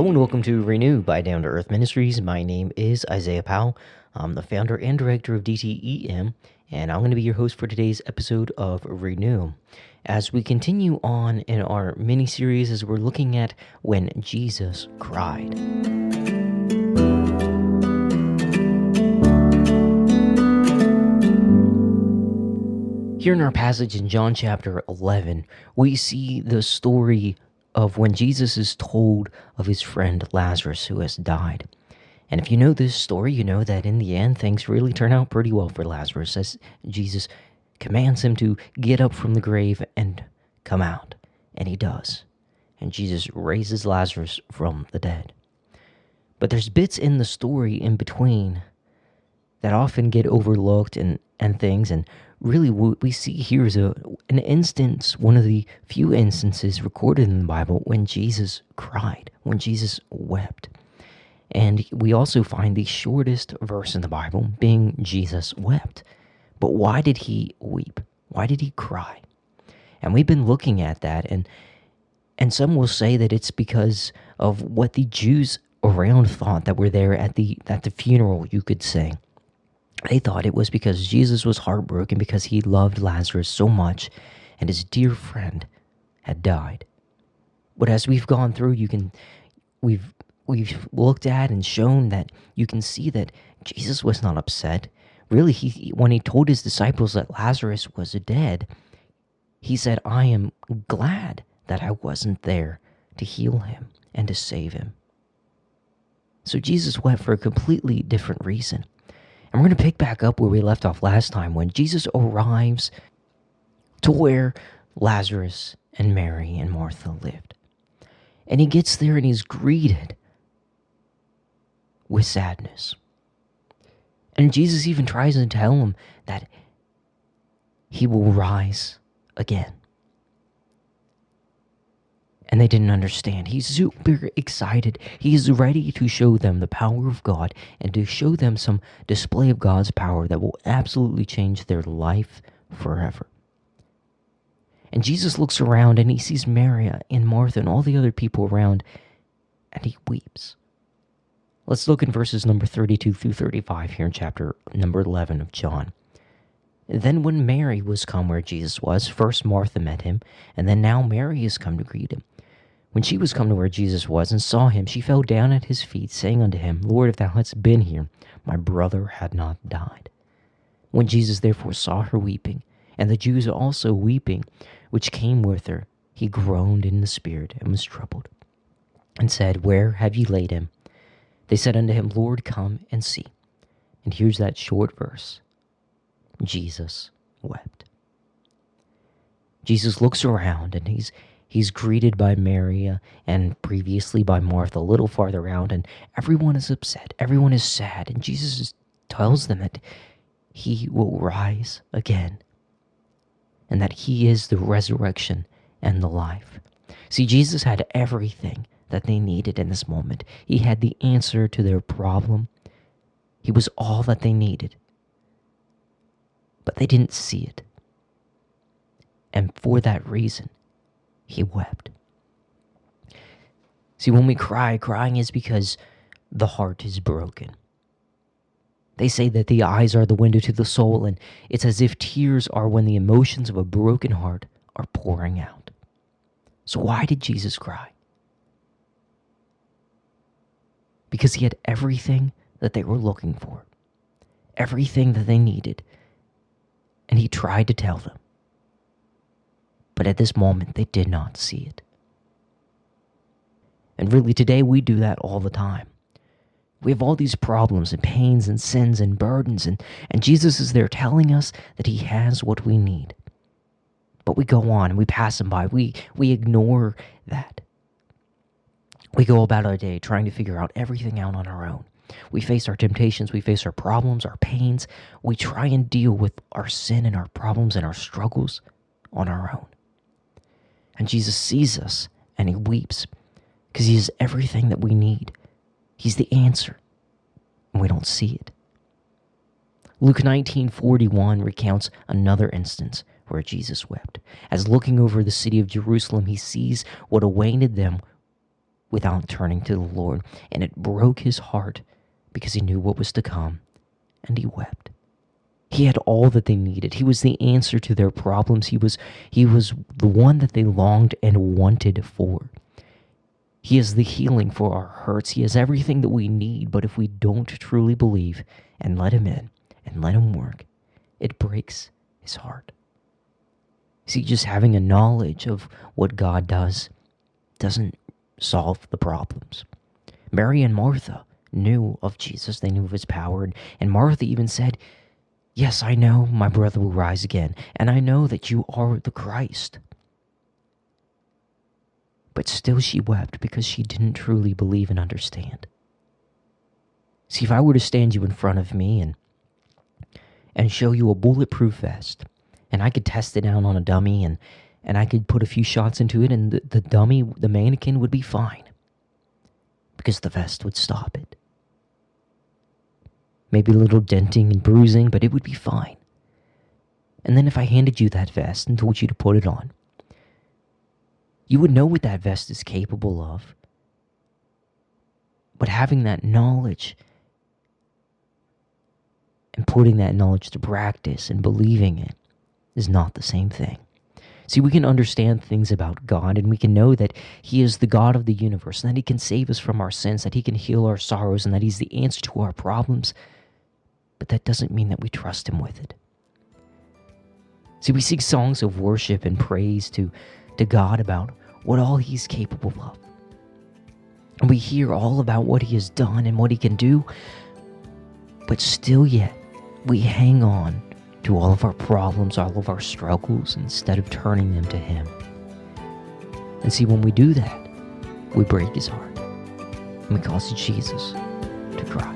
Hello and welcome to Renew by Down to Earth Ministries. My name is Isaiah Powell. I'm the founder and director of DTEM, and I'm going to be your host for today's episode of Renew. As we continue on in our mini-series as we're looking at when Jesus cried. Here in our passage in John chapter 11, we see the story of when Jesus is told of his friend Lazarus who has died. And if you know this story, you know that in the end, things really turn out pretty well for Lazarus as Jesus commands him to get up from the grave and come out. And he does. And Jesus raises Lazarus from the dead. But there's bits in the story in between that often get overlooked and things, and really what we see here is an instance, one of the few instances recorded in the Bible when Jesus cried, when Jesus wept. And we also find the shortest verse in the Bible being Jesus wept. But why did he weep? Why did he cry? And we've been looking at that, and some will say that it's because of what the Jews around thought that were there at the funeral, you could say. They thought it was because Jesus was heartbroken because he loved Lazarus so much and his dear friend had died. But as we've gone through, we've looked at and shown that you can see that Jesus was not upset. Really, when he told his disciples that Lazarus was dead, he said, "I am glad that I wasn't there to heal him and to save him." So Jesus wept for a completely different reason. And we're going to pick back up where we left off last time when Jesus arrives to where Lazarus and Mary and Martha lived. And he gets there and he's greeted with sadness. And Jesus even tries to tell him that he will rise again. And they didn't understand. He's super excited. He's ready to show them the power of God and to show them some display of God's power that will absolutely change their life forever. And Jesus looks around and he sees Mary and Martha and all the other people around, and he weeps. Let's look in verses number 32 through 35 here in chapter number 11 of John. Then when Mary was come where Jesus was, first Martha met him, and then now Mary has come to greet him. When she was come to where Jesus was and saw him, she fell down at his feet, saying unto him, Lord, if thou hadst been here, my brother had not died. When Jesus therefore saw her weeping, and the Jews also weeping, which came with her, he groaned in the spirit and was troubled, and said, Where have ye laid him? They said unto him, Lord, come and see. And here's that short verse. Jesus wept. Jesus looks around and he's greeted by Mary and previously by Martha a little farther out, and everyone is upset. Everyone is sad, and Jesus tells them that he will rise again and that he is the resurrection and the life. See, Jesus had everything that they needed in this moment. He had the answer to their problem. He was all that they needed. But they didn't see it. And for that reason, he wept. See, when we cry, crying is because the heart is broken. They say that the eyes are the window to the soul, and it's as if tears are when the emotions of a broken heart are pouring out. So why did Jesus cry? Because he had everything that they were looking for, everything that they needed. And he tried to tell them. But at this moment, they did not see it. And really, today we do that all the time. We have all these problems and pains and sins and burdens, and Jesus is there telling us that he has what we need. But we go on and we pass him by. We ignore that. We go about our day trying to figure out everything out on our own. We face our temptations, we face our problems, our pains. We try and deal with our sin and our problems and our struggles on our own. And Jesus sees us and he weeps because he has everything that we need. He's the answer, and we don't see it. Luke 19:41 recounts another instance where Jesus wept. As looking over the city of Jerusalem, he sees what awaited them without turning to the Lord. And it broke his heart because he knew what was to come, and he wept. He had all that they needed. He was the answer to their problems. He was the one that they longed and wanted for. He is the healing for our hurts. He has everything that we need, but if we don't truly believe and let him in and let him work, it breaks his heart. See, just having a knowledge of what God does doesn't solve the problems. Mary and Martha knew of Jesus. They knew of his power. And Martha even said, "Yes, I know my brother will rise again, and I know that you are the Christ." But still she wept because she didn't truly believe and understand. See, if I were to stand you in front of me and show you a bulletproof vest, and I could test it out on a dummy, and I could put a few shots into it, and the dummy, the mannequin, would be fine because the vest would stop it. Maybe a little denting and bruising, but it would be fine. And then if I handed you that vest and told you to put it on, you would know what that vest is capable of. But having that knowledge and putting that knowledge to practice and believing it is not the same thing. See, we can understand things about God, and we can know that he is the God of the universe, and that he can save us from our sins, that he can heal our sorrows, and that he's the answer to our problems. But that doesn't mean that we trust him with it. See, we sing songs of worship and praise to God about what all he's capable of. And we hear all about what he has done and what he can do, but still yet, we hang on to all of our problems, all of our struggles, instead of turning them to him. And see, when we do that, we break his heart, and we cause Jesus to cry.